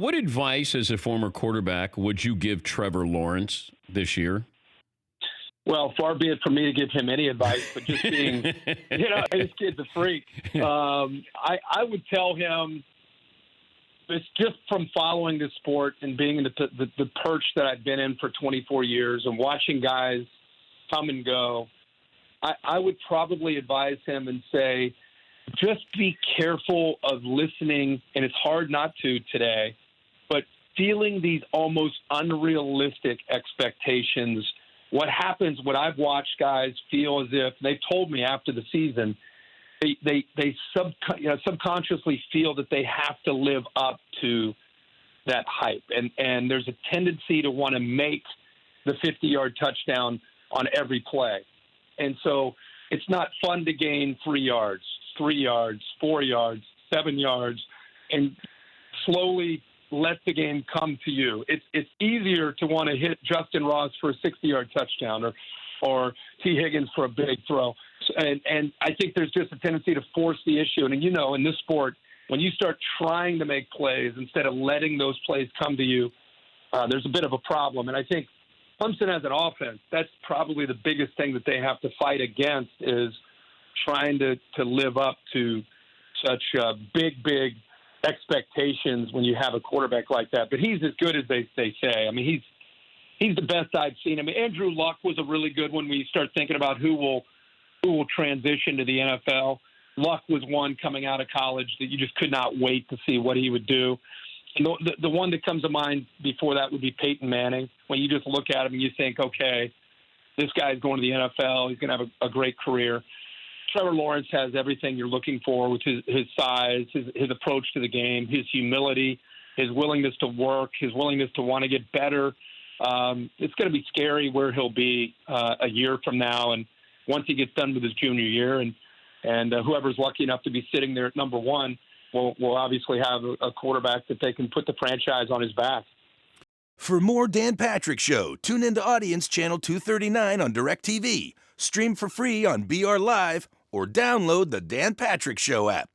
What advice, as a former quarterback, would you give Trevor Lawrence this year? Well, far be it from me to give him any advice, but just being, this kid's a freak. I would tell him, it's just from following this sport and being in the perch that I've been in for 24 years and watching guys come and go, I would probably advise him and say, just be careful of listening, and it's hard not to today, but feeling these almost unrealistic expectations. What happens when I've watched guys feel as if they've told me after the season, they subconsciously feel that they have to live up to that hype. And there's a tendency to want to make the 50-yard touchdown on every play. And so it's not fun to gain 3 yards, 3 yards, 4 yards, 7 yards, and slowly let the game come to you. It's easier to want to hit Justin Ross for a 60-yard touchdown or T. Higgins for a big throw. And I think there's just a tendency to force the issue. And, in this sport, when you start trying to make plays instead of letting those plays come to you, there's a bit of a problem. And I think Clemson as an offense, that's probably the biggest thing that they have to fight against is trying to live up to such big expectations when you have a quarterback like that. But he's as good as they say. I mean, he's the best I've seen. I mean, Andrew Luck was a really good one when you start thinking about who will transition to the NFL. Luck was one coming out of college that you just could not wait to see what he would do. And the one that comes to mind before that would be Peyton Manning. When you just look at him and you think, okay, this guy's going to the NFL. He's going to have a great career. Trevor Lawrence has everything you're looking for with his size, his approach to the game, his humility, his willingness to work, his willingness to want to get better. It's going to be scary where he'll be a year from now, and once he gets done with his junior year, and whoever's lucky enough to be sitting there at number one will obviously have a quarterback that they can put the franchise on his back. For more Dan Patrick Show, tune into Audience Channel 239 on DirecTV, stream for free on BR Live, or download the Dan Patrick Show app.